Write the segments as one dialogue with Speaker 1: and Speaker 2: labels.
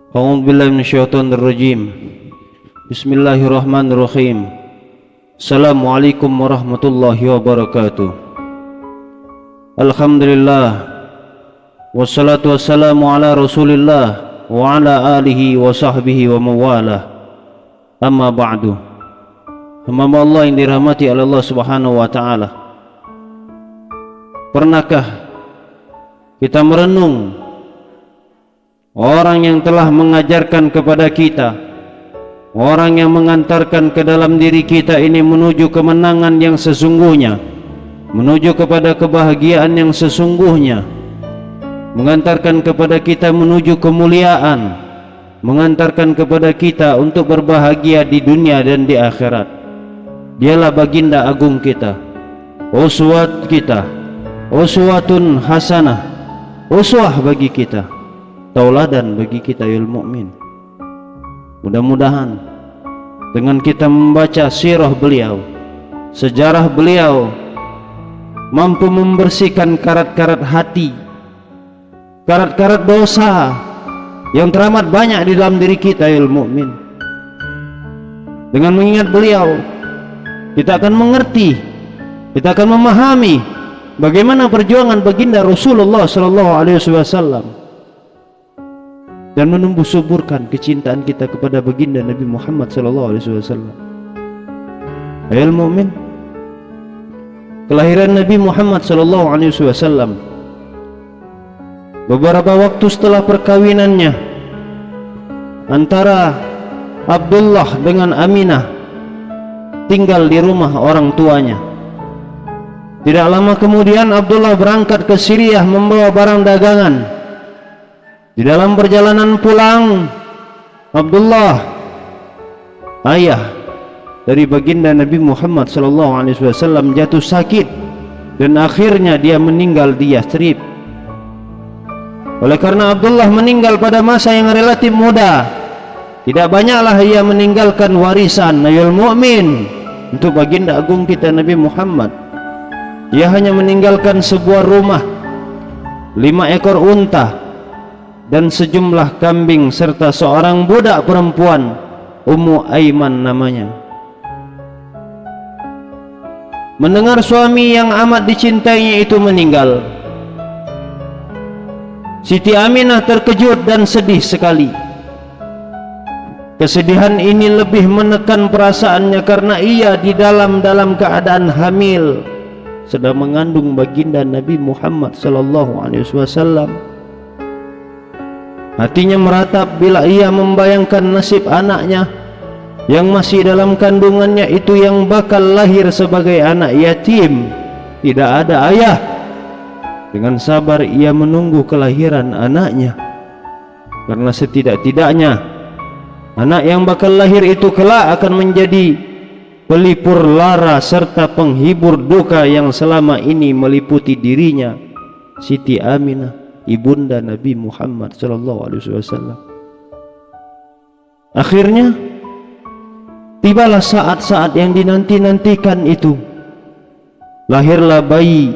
Speaker 1: A'udzu billahi minasyaitonir rajim. Bismillahirrahmanirrahim. Assalamualaikum warahmatullahi wabarakatuh. Alhamdulillah, wassalatu wassalamu ala Rasulillah wa ala alihi wa sahbihi wa mawalah. Amma ba'du. Hamba Allah yang dirahmati oleh Allah Subhanahu wa taala. Pernahkah kita merenung orang yang telah mengajarkan kepada kita, orang yang mengantarkan ke dalam diri kita ini menuju kemenangan yang sesungguhnya, menuju kepada kebahagiaan yang sesungguhnya, mengantarkan kepada kita menuju kemuliaan, mengantarkan kepada kita untuk berbahagia di dunia dan di akhirat. Dialah baginda agung kita, uswat kita, uswatun hasanah, uswah bagi kita, tauladan bagi kita ya mukmin. Mudah-mudahan dengan kita membaca sirah beliau, sejarah beliau, mampu membersihkan karat-karat hati, karat-karat dosa yang teramat banyak di dalam diri kita ya mukmin. Dengan mengingat beliau, kita akan mengerti, kita akan memahami bagaimana perjuangan baginda Rasulullah sallallahu alaihi wasallam dan menumbuh suburkan kecintaan kita kepada baginda Nabi Muhammad sallallahu alaihi wasallam. Ayol mukmin, kelahiran Nabi Muhammad sallallahu alaihi wasallam beberapa waktu setelah perkawinannya antara Abdullah dengan Aminah tinggal di rumah orang tuanya. Tidak lama kemudian Abdullah berangkat ke Syria membawa barang dagangan. Di dalam perjalanan pulang, Abdullah, ayah dari baginda Nabi Muhammad SAW, jatuh sakit dan akhirnya dia meninggal di Yathrib. Oleh karena Abdullah meninggal pada masa yang relatif muda, tidak banyaklah ia meninggalkan warisan ayol mukmin untuk baginda agung kita Nabi Muhammad. Ia hanya meninggalkan sebuah rumah, 5 ekor unta, dan sejumlah kambing serta seorang budak perempuan, Ummu Aiman namanya. Mendengar suami yang amat dicintainya itu meninggal, Siti Aminah terkejut dan sedih sekali. Kesedihan ini lebih menekan perasaannya karena ia di dalam keadaan hamil, sedang mengandung baginda Nabi Muhammad sallallahu alaihi wasallam. Hatinya meratap bila ia membayangkan nasib anaknya yang masih dalam kandungannya itu yang bakal lahir sebagai anak yatim, tidak ada ayah. Dengan sabar ia menunggu kelahiran anaknya, karena setidak-tidaknya anak yang bakal lahir itu kelak akan menjadi pelipur lara serta penghibur duka yang selama ini meliputi dirinya, Siti Aminah, ibunda Nabi Muhammad SAW. Akhirnya tibalah saat-saat yang dinanti-nantikan itu. Lahirlah bayi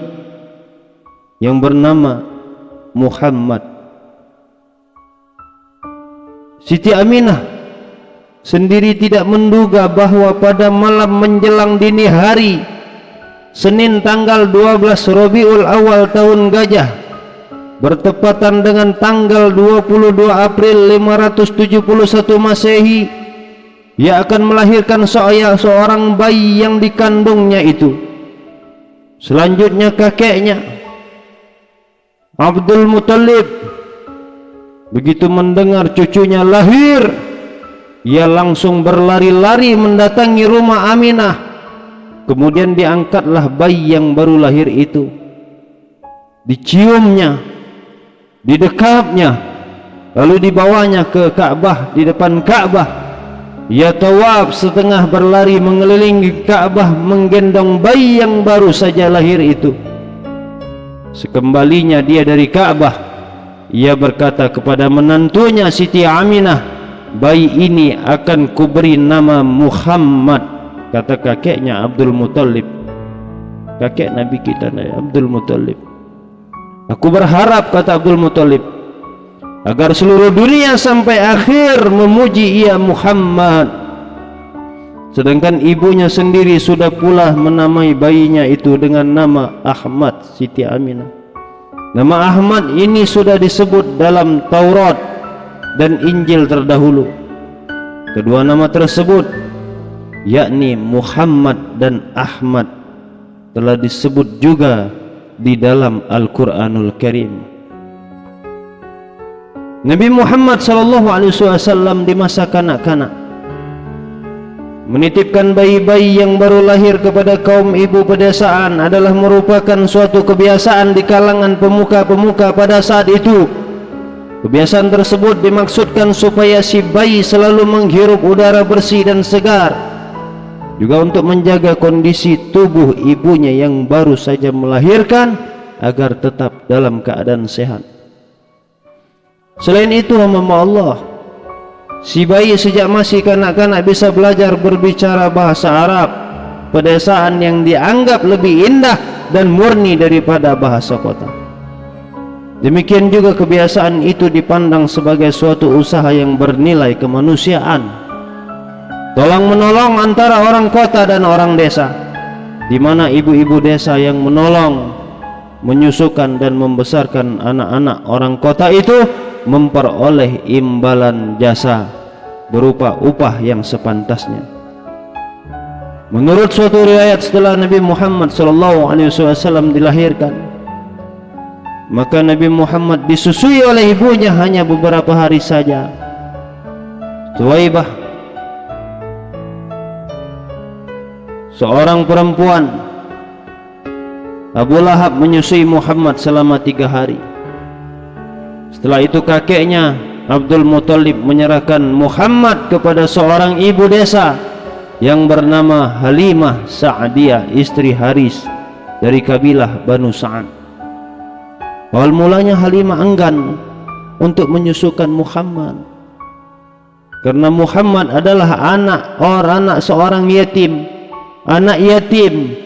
Speaker 1: yang bernama Muhammad. Siti Aminah sendiri tidak menduga bahwa pada malam menjelang dini hari Senin tanggal 12 Rabiul Awal tahun Gajah, bertepatan dengan tanggal 22 April 571 Masehi, ia akan melahirkan seorang bayi yang dikandungnya itu. Selanjutnya kakeknya Abdul Muthalib begitu mendengar cucunya lahir, ia langsung berlari-lari mendatangi rumah Aminah. Kemudian diangkatlah bayi yang baru lahir itu, diciumnya, didekapnya, lalu dibawanya ke Ka'bah. Di depan Ka'bah ia tawaf setengah berlari mengelilingi Ka'bah menggendong bayi yang baru saja lahir itu. Sekembalinya dia dari Ka'bah, ia berkata kepada menantunya Siti Aminah, bayi ini akan kuberi nama Muhammad. Kata kakeknya Abdul Muthalib, kakek Nabi kita Abdul Muthalib, aku berharap, kata Abdul Muthalib, agar seluruh dunia sampai akhir memuji ia Muhammad. Sedangkan ibunya sendiri sudah pula menamai bayinya itu dengan nama Ahmad, Siti Aminah. Nama Ahmad ini sudah disebut dalam Taurat dan Injil terdahulu. Kedua nama tersebut, yakni Muhammad dan Ahmad, telah disebut juga di dalam Al-Quranul Karim. Nabi Muhammad SAW di masa kanak-kanak menitipkan bayi-bayi yang baru lahir kepada kaum ibu pedesaan adalah merupakan suatu kebiasaan di kalangan pemuka-pemuka pada saat itu. Kebiasaan tersebut dimaksudkan supaya si bayi selalu menghirup udara bersih dan segar, juga untuk menjaga kondisi tubuh ibunya yang baru saja melahirkan agar tetap dalam keadaan sehat. Selain itu, hamba Allah, si bayi sejak masih kanak-kanak bisa belajar berbicara bahasa Arab pedesaan yang dianggap lebih indah dan murni daripada bahasa kota. Demikian juga kebiasaan itu dipandang sebagai suatu usaha yang bernilai kemanusiaan, tolong menolong antara orang kota dan orang desa, di mana ibu-ibu desa yang menolong, menyusukan dan membesarkan anak-anak orang kota itu memperoleh imbalan jasa berupa upah yang sepantasnya. Menurut suatu riwayat, setelah Nabi Muhammad SAW dilahirkan, maka Nabi Muhammad disusui oleh ibunya hanya beberapa hari saja. Suwaibah, seorang perempuan, Abu Lahab menyusui Muhammad selama 3 hari. Setelah itu kakeknya Abdul Muthalib menyerahkan Muhammad kepada seorang ibu desa yang bernama Halimah Sa'diyah, istri Haris dari kabilah Banu Sa'ad. Awal mulanya Halimah enggan untuk menyusukan Muhammad, karena Muhammad adalah anak seorang yatim, anak yatim,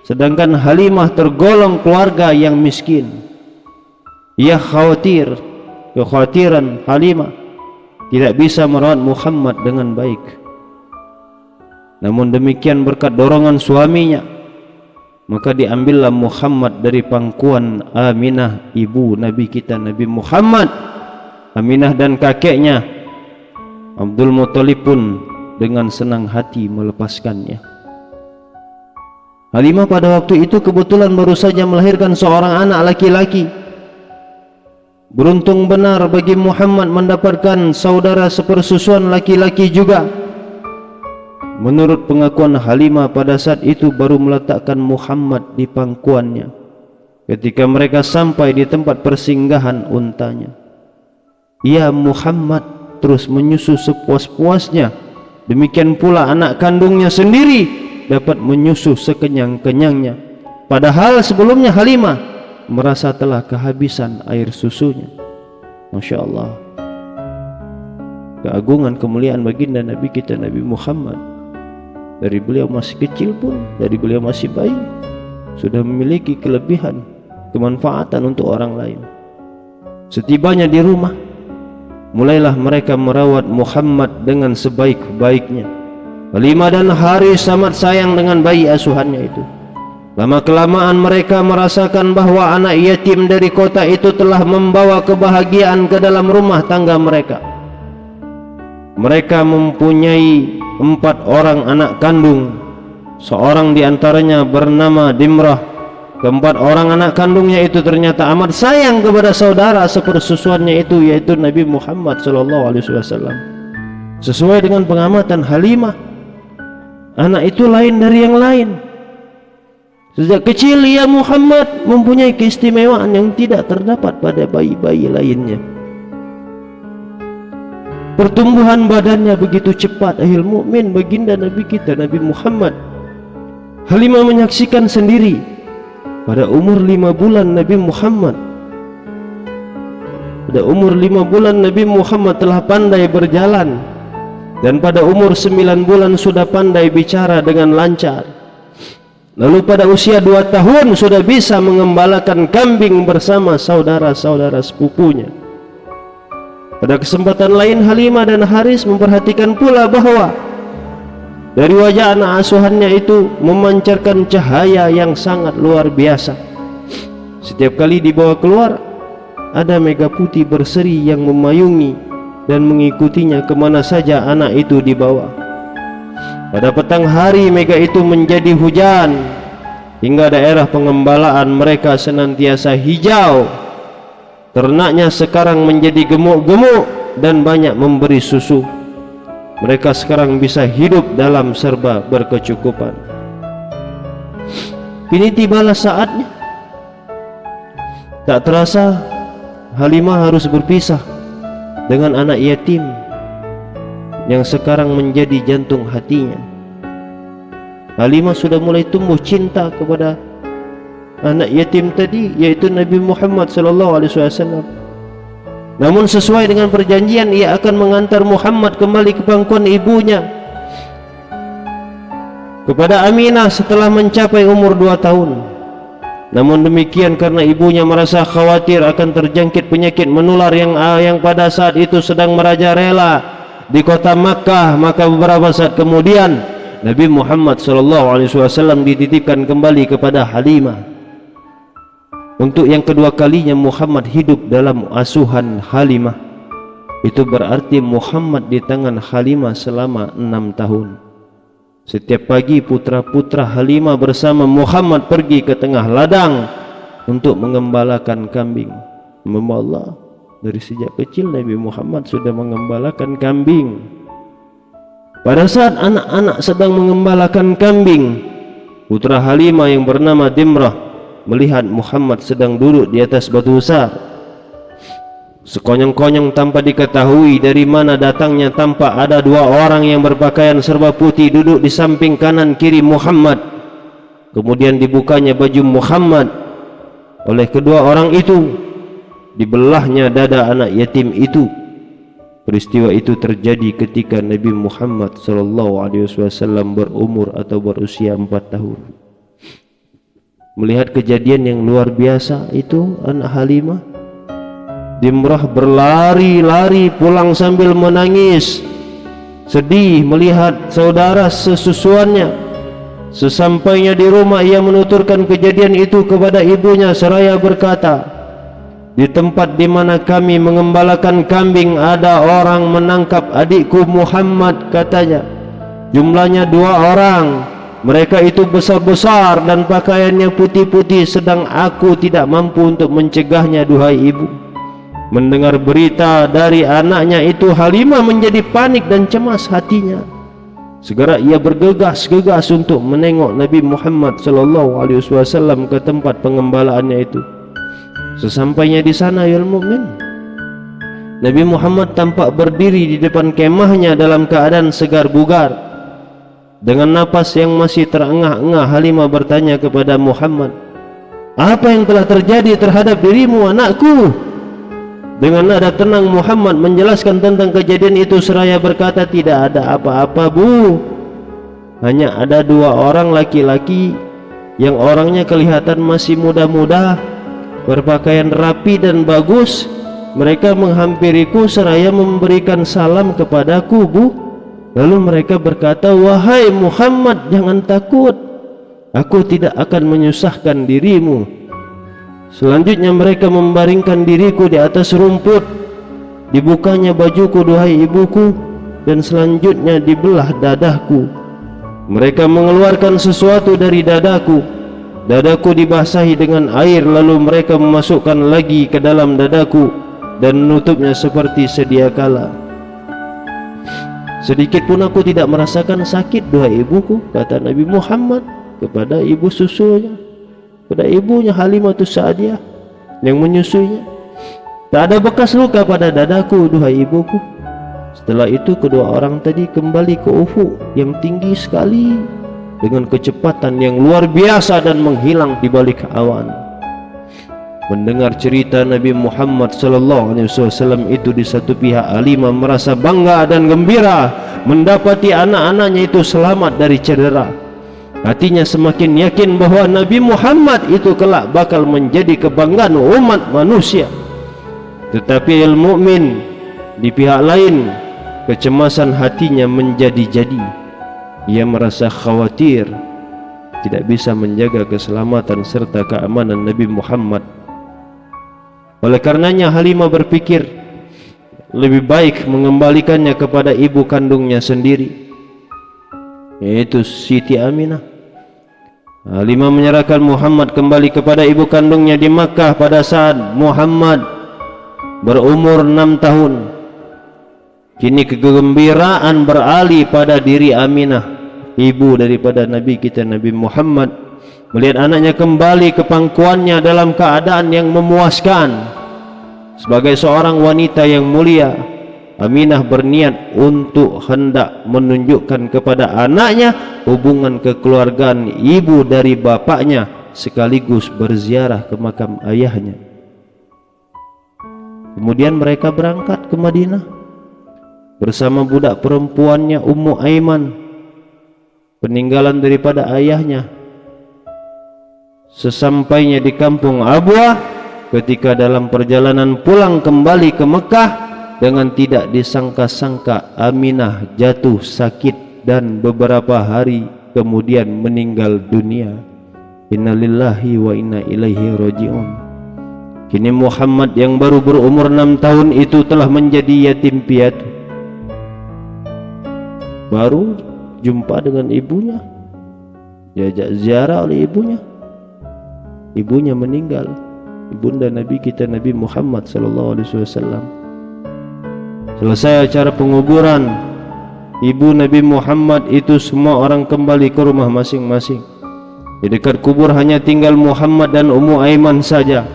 Speaker 1: sedangkan Halimah tergolong keluarga yang miskin. Ia kekhawatiran Halimah tidak bisa merawat Muhammad dengan baik. Namun demikian, berkat dorongan suaminya, maka diambillah Muhammad dari pangkuan Aminah, ibu Nabi kita Nabi Muhammad. Aminah dan kakeknya Abdul Muthalib pun dengan senang hati melepaskannya. Halimah pada waktu itu kebetulan baru saja melahirkan seorang anak laki-laki. Beruntung benar bagi Muhammad mendapatkan saudara sepersusuan laki-laki juga. Menurut pengakuan Halimah, pada saat itu baru meletakkan Muhammad di pangkuannya ketika mereka sampai di tempat persinggahan untanya. Ia Muhammad terus menyusu sepuas-puasnya. Demikian pula anak kandungnya sendiri dapat menyusu sekenyang-kenyangnya. Padahal sebelumnya Halimah merasa telah kehabisan air susunya. Masya Allah, keagungan kemuliaan baginda Nabi kita Nabi Muhammad. Dari beliau masih kecil pun, dari beliau masih bayi, sudah memiliki kelebihan, kemanfaatan untuk orang lain. Setibanya di rumah, mulailah mereka merawat Muhammad dengan sebaik-baiknya. Halimah dan Haris amat sayang dengan bayi asuhannya itu. Lama-kelamaan mereka merasakan bahwa anak yatim dari kota itu telah membawa kebahagiaan ke dalam rumah tangga mereka. Mereka mempunyai 4 orang anak kandung. Seorang diantaranya bernama Dimrah. Keempat orang anak kandungnya itu ternyata amat sayang kepada saudara sepersusuannya itu, yaitu Nabi Muhammad SAW. Sesuai dengan pengamatan Halimah, anak itu lain dari yang lain. Sejak kecil ia Muhammad mempunyai keistimewaan yang tidak terdapat pada bayi-bayi lainnya. Pertumbuhan badannya begitu cepat, ahil mukmin baginda Nabi kita Nabi Muhammad. Halimah menyaksikan sendiri pada umur 5 bulan Nabi Muhammad. Pada umur 5 bulan Nabi Muhammad telah pandai berjalan, dan pada umur 9 bulan sudah pandai bicara dengan lancar. Lalu pada usia 2 tahun sudah bisa mengembalakan kambing bersama saudara-saudara sepupunya. Pada kesempatan lain Halimah dan Haris memperhatikan pula bahwa dari wajah anak asuhannya itu memancarkan cahaya yang sangat luar biasa. Setiap kali dibawa keluar, ada mega putih berseri yang memayungi dan mengikutinya kemana saja anak itu dibawa. Pada petang hari mega itu menjadi hujan, hingga daerah pengembalaan mereka senantiasa hijau. Ternaknya sekarang menjadi gemuk-gemuk dan banyak memberi susu. Mereka sekarang bisa hidup dalam serba berkecukupan. Kini tibalah saatnya. Tak terasa Halimah harus berpisah dengan anak yatim yang sekarang menjadi jantung hatinya. Halimah sudah mulai tumbuh cinta kepada anak yatim tadi, yaitu Nabi Muhammad SAW. Namun sesuai dengan perjanjian, ia akan mengantar Muhammad kembali ke pangkuan ibunya kepada Aminah setelah mencapai umur 2 tahun. Namun demikian, karena ibunya merasa khawatir akan terjangkit penyakit menular yang pada saat itu sedang merajalela di kota Makkah, maka beberapa saat kemudian Nabi Muhammad SAW dititipkan kembali kepada Halimah. Untuk yang kedua kalinya Muhammad hidup dalam asuhan Halimah. Itu berarti Muhammad di tangan Halimah selama 6 tahun. Setiap pagi putra-putra Halimah bersama Muhammad pergi ke tengah ladang untuk mengembalakan kambing. Memang Allah, dari sejak kecil Nabi Muhammad sudah mengembalakan kambing. Pada saat anak-anak sedang mengembalakan kambing, putra Halimah yang bernama Dimrah melihat Muhammad sedang duduk di atas batu besar. Sekonyong-konyong tanpa diketahui dari mana datangnya, tampak ada 2 orang yang berpakaian serba putih duduk di samping kanan kiri Muhammad. Kemudian dibukanya baju Muhammad oleh kedua orang itu, dibelahnya dada anak yatim itu. Peristiwa itu terjadi ketika Nabi Muhammad SAW berumur atau berusia 4 tahun. Melihat kejadian yang luar biasa itu, anak Halimah, Dimrah berlari-lari pulang sambil menangis, sedih melihat saudara sesusuannya. Sesampainya di rumah, ia menuturkan kejadian itu kepada ibunya seraya berkata, "Di tempat di mana kami mengembalakan kambing, ada orang menangkap adikku Muhammad," katanya. "Jumlahnya 2 orang. Mereka itu besar-besar dan pakaiannya putih-putih, sedang aku tidak mampu untuk mencegahnya, duhai ibu." Mendengar berita dari anaknya itu, Halimah menjadi panik dan cemas hatinya. Segera ia bergegas-gegas untuk menengok Nabi Muhammad SAW ke tempat pengembalaannya itu. Sesampainya di sana, ya mukmin, Nabi Muhammad tampak berdiri di depan kemahnya dalam keadaan segar bugar. Dengan napas yang masih terengah-engah, Halimah bertanya kepada Muhammad, "Apa yang telah terjadi terhadap dirimu, anakku?" Dengan nada tenang Muhammad menjelaskan tentang kejadian itu seraya berkata, "Tidak ada apa-apa, Bu. Hanya ada 2 orang laki-laki yang orangnya kelihatan masih muda-muda, berpakaian rapi dan bagus. Mereka menghampiriku seraya memberikan salam kepadaku, Bu. Lalu mereka berkata, 'Wahai Muhammad, jangan takut. Aku tidak akan menyusahkan dirimu.' Selanjutnya mereka membaringkan diriku di atas rumput. Dibukanya bajuku, duhai ibuku, dan selanjutnya dibelah dadaku. Mereka mengeluarkan sesuatu dari dadaku. Dadaku dibasahi dengan air, lalu mereka memasukkan lagi ke dalam dadaku dan menutupnya seperti sedia kala. Sedikit pun aku tidak merasakan sakit, duhai ibuku," kata Nabi Muhammad kepada ibu susunya, pada ibunya Halimah Sa'diyah yang menyusuinya. "Tak ada bekas luka pada dadaku, duhai ibuku." Setelah itu kedua orang tadi kembali ke ufuk yang tinggi sekali dengan kecepatan yang luar biasa dan menghilang di balik awan. Mendengar cerita Nabi Muhammad SAW itu, di satu pihak Halimah merasa bangga dan gembira mendapati anak-anaknya itu selamat dari cedera. Hatinya semakin yakin bahwa Nabi Muhammad itu kelak bakal menjadi kebanggaan umat manusia. Tetapi al-mu'min, Di pihak lain, kecemasan hatinya menjadi-jadi. Ia merasa khawatir tidak bisa menjaga keselamatan serta keamanan Nabi Muhammad. Oleh karenanya Halimah berpikir lebih baik mengembalikannya kepada ibu kandungnya sendiri, yaitu Siti Aminah. Halimah menyerahkan Muhammad kembali kepada ibu kandungnya di Makkah pada saat Muhammad berumur 6 tahun. Kini kegembiraan beralih pada diri Aminah, ibu daripada Nabi kita Nabi Muhammad, melihat anaknya kembali ke pangkuannya dalam keadaan yang memuaskan. Sebagai seorang wanita yang mulia, Aminah berniat untuk hendak menunjukkan kepada anaknya hubungan kekeluargaan ibu dari bapaknya, sekaligus berziarah ke makam ayahnya. Kemudian mereka berangkat ke Madinah bersama budak perempuannya Ummu Aiman, peninggalan daripada ayahnya. Sesampainya di kampung Abwah, ketika dalam perjalanan pulang kembali ke Mekah, dengan tidak disangka-sangka Aminah jatuh sakit dan beberapa hari kemudian meninggal dunia. Innalillahi wa inna ilaihi raji'un. Kini Muhammad yang baru berumur 6 tahun itu telah menjadi yatim piatu. Baru jumpa dengan ibunya, diajak ziarah oleh ibunya, ibunya meninggal, ibunda Nabi kita Nabi Muhammad sallallahu alaihi wasallam. Selesai acara penguburan ibu Nabi Muhammad itu, semua orang kembali ke rumah masing-masing. Di dekat kubur hanya tinggal Muhammad dan Ummu Aiman saja.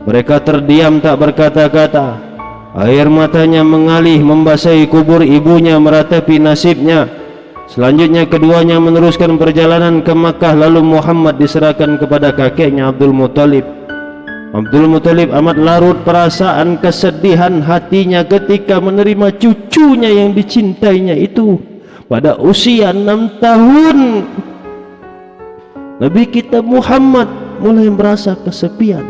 Speaker 1: Mereka terdiam tak berkata-kata. Air matanya mengalih membasahi kubur ibunya, meratapi nasibnya. Selanjutnya keduanya meneruskan perjalanan ke Makkah. Lalu Muhammad diserahkan kepada kakeknya Abdul Muthalib. Abdul Muthalib amat larut perasaan kesedihan hatinya ketika menerima cucunya yang dicintainya itu pada usia 6 tahun. Nabi kita Muhammad mulai merasa kesepian.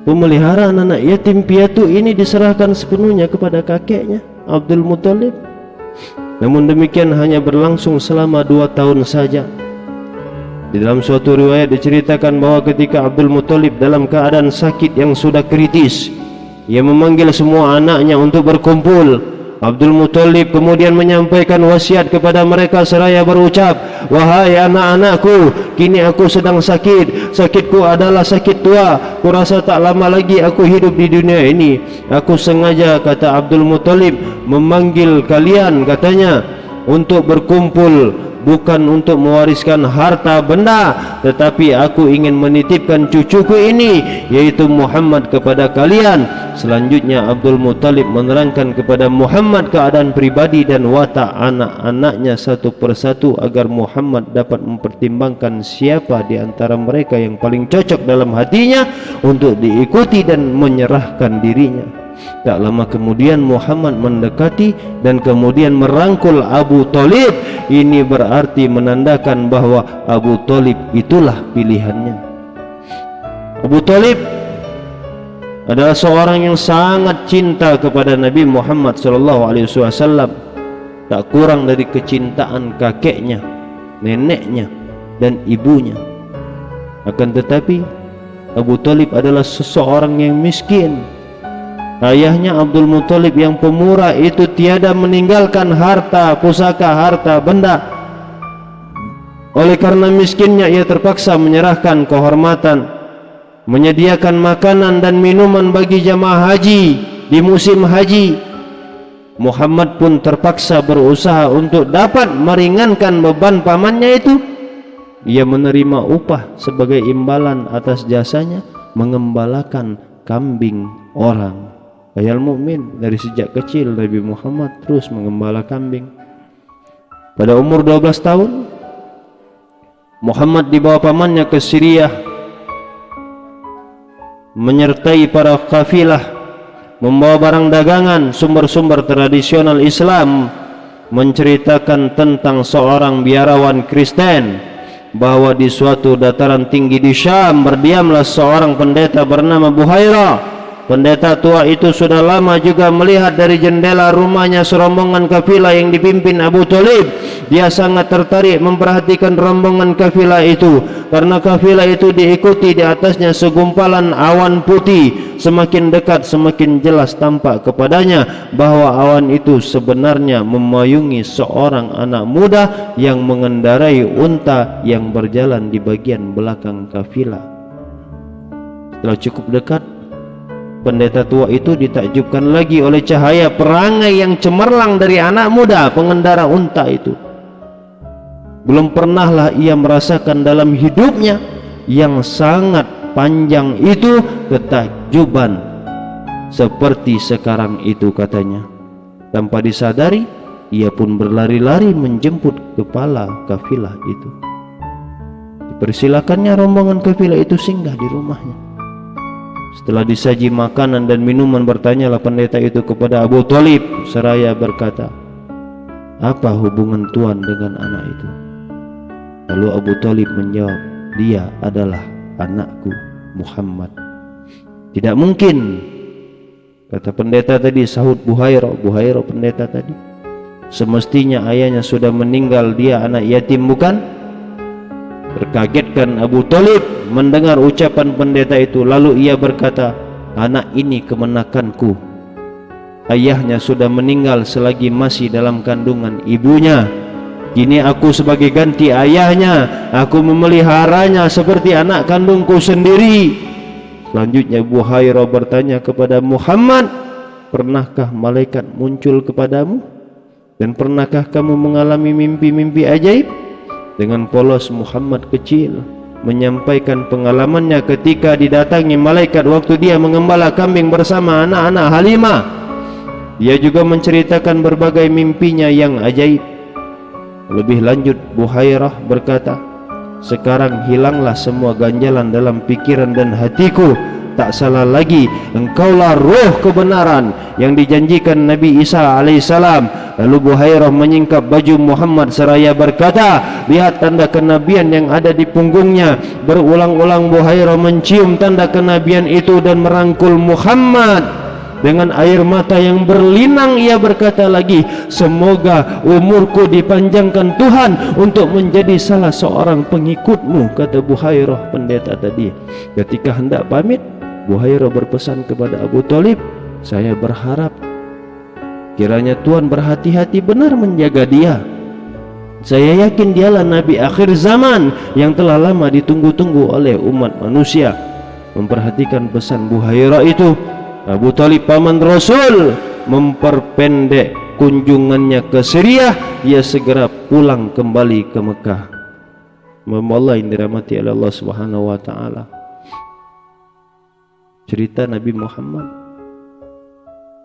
Speaker 1: Pemeliharaan anak yatim piatu ini diserahkan sepenuhnya kepada kakeknya Abdul Muthalib. Namun demikian hanya berlangsung selama 2 tahun saja. Di dalam suatu riwayat diceritakan bahwa ketika Abdul Muthalib dalam keadaan sakit yang sudah kritis, ia memanggil semua anaknya untuk berkumpul. Abdul Muthalib kemudian menyampaikan wasiat kepada mereka seraya berucap, "Wahai anak-anakku, kini aku sedang sakit. Sakitku adalah sakit tua. Kurasa tak lama lagi aku hidup di dunia ini. Aku sengaja," kata Abdul Muthalib, "memanggil kalian," katanya, "untuk berkumpul, bukan untuk mewariskan harta benda, tetapi aku ingin menitipkan cucuku ini, yaitu Muhammad, kepada kalian." Selanjutnya Abdul Muthalib menerangkan kepada Muhammad keadaan pribadi dan watak anak-anaknya satu persatu agar Muhammad dapat mempertimbangkan siapa di antara mereka yang paling cocok dalam hatinya untuk diikuti dan menyerahkan dirinya. Tak lama kemudian Muhammad mendekati dan kemudian merangkul Abu Thalib. Ini berarti menandakan bahwa Abu Thalib itulah pilihannya. Abu Thalib adalah seorang yang sangat cinta kepada Nabi Muhammad SAW, tak kurang dari kecintaan kakeknya, neneknya, dan ibunya. Akan tetapi Abu Thalib adalah seseorang yang miskin. Ayahnya Abdul Muthalib yang pemurah itu tiada meninggalkan harta, pusaka, harta benda. Oleh karena miskinnya, ia terpaksa menyerahkan kehormatan, menyediakan makanan dan minuman bagi jamaah haji di musim haji. Muhammad pun terpaksa berusaha untuk dapat meringankan beban pamannya itu. Ia menerima upah sebagai imbalan atas jasanya mengembalakan kambing orang. Khayal mukmin, dari sejak kecil Nabi Muhammad terus mengembala kambing. Pada umur 12 tahun Muhammad dibawa pamannya ke Syria, menyertai para kafilah, membawa barang dagangan. Sumber-sumber tradisional Islam menceritakan tentang seorang biarawan Kristen, bahwa di suatu dataran tinggi di Syam berdiamlah seorang pendeta bernama Buhairah. Pendeta tua itu sudah lama juga melihat dari jendela rumahnya serombongan kafilah yang dipimpin Abu Thalib. Dia sangat tertarik memperhatikan rombongan kafilah itu, karena kafilah itu diikuti di atasnya segumpalan awan putih. Semakin dekat semakin jelas tampak kepadanya bahwa awan itu sebenarnya memayungi seorang anak muda yang mengendarai unta yang berjalan di bagian belakang kafilah. Setelah cukup dekat, pendeta tua itu ditakjubkan lagi oleh cahaya perangai yang cemerlang dari anak muda pengendara unta itu. Belum pernahlah ia merasakan dalam hidupnya yang sangat panjang itu ketakjuban seperti sekarang itu, katanya. Tanpa disadari, ia pun berlari-lari menjemput kepala kafilah itu. Dipersilakannya rombongan kafilah itu singgah di rumahnya. Setelah disaji makanan dan minuman, bertanyalah pendeta itu kepada Abu Thalib seraya berkata, "Apa hubungan tuan dengan anak itu?" Lalu Abu Thalib menjawab, "Dia adalah anakku Muhammad." "Tidak mungkin," kata pendeta tadi, sahut Buhairah pendeta tadi. "Semestinya ayahnya sudah meninggal, dia anak yatim bukan?" Terkagetkan Abu Thalib mendengar ucapan pendeta itu, lalu ia berkata, "Anak ini kemenakanku. Ayahnya sudah meninggal selagi masih dalam kandungan ibunya. Kini aku sebagai ganti ayahnya, aku memeliharanya seperti anak kandungku sendiri." Selanjutnya Buhairah bertanya kepada Muhammad, "Pernahkah malaikat muncul kepadamu? Dan pernahkah kamu mengalami mimpi-mimpi ajaib?" Dengan polos Muhammad kecil menyampaikan pengalamannya ketika didatangi malaikat waktu dia mengembala kambing bersama anak-anak Halimah. Dia juga menceritakan berbagai mimpinya yang ajaib. Lebih lanjut, Buhairah berkata, "Sekarang hilanglah semua ganjalan dalam pikiran dan hatiku. Tak salah lagi, engkaulah roh kebenaran yang dijanjikan Nabi Isa alaihissalam." Lalu Buhairah menyingkap baju Muhammad seraya berkata, "Lihat tanda kenabian yang ada di punggungnya." Berulang-ulang Buhairah mencium tanda kenabian itu dan merangkul Muhammad. Dengan air mata yang berlinang ia berkata lagi, "Semoga umurku dipanjangkan Tuhan untuk menjadi salah seorang pengikutmu," kata Buhairah pendeta tadi. Ketika hendak pamit, Buhairah berpesan kepada Abu Thalib, "Saya berharap kiranya Tuhan berhati-hati benar menjaga dia. Saya yakin dialah Nabi akhir zaman yang telah lama ditunggu-tunggu oleh umat manusia." Memperhatikan pesan Buhairah itu, Abu Thalib paman Rasul memperpendek kunjungannya ke Syria. Ia segera pulang kembali ke Mekah. Allah yang dirahmati oleh Allah Subhanahu wa taala. Cerita Nabi Muhammad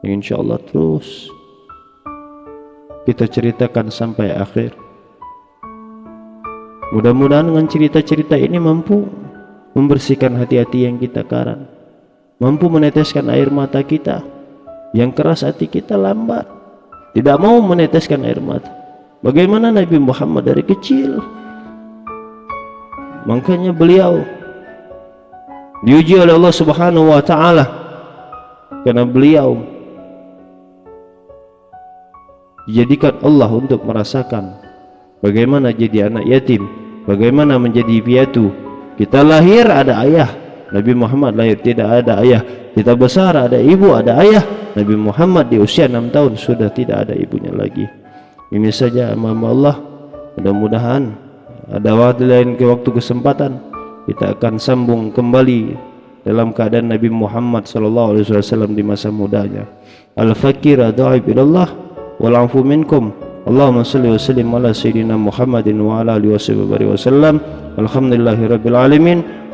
Speaker 1: yang insyaallah terus kita ceritakan sampai akhir. Mudah-mudahan dengan cerita-cerita ini mampu membersihkan hati-hati yang kita karat, mampu meneteskan air mata kita. Yang keras hati kita lambat, tidak mau meneteskan air mata. Bagaimana Nabi Muhammad dari kecil, makanya beliau diuji oleh Allah Subhanahu wa taala karena beliau dijadikan Allah untuk merasakan bagaimana jadi anak yatim, bagaimana menjadi piatu. Kita lahir ada ayah, Nabi Muhammad lahir tidak ada ayah. Kita besar ada ibu, ada ayah. Nabi Muhammad di usia 6 tahun sudah tidak ada ibunya lagi. Ini saja amal Allah. Mudah-mudahan ada waktu lain, ke waktu kesempatan kita akan sambung kembali dalam keadaan Nabi Muhammad SAW di masa mudanya. Al-fakir adaib ilallah wal afu minkum. Allahumma salli wa sallim ala sayyidina Muhammadin wa ala alihi wa sahbihi wa sallam. Alhamdulillahi rabbil alamin.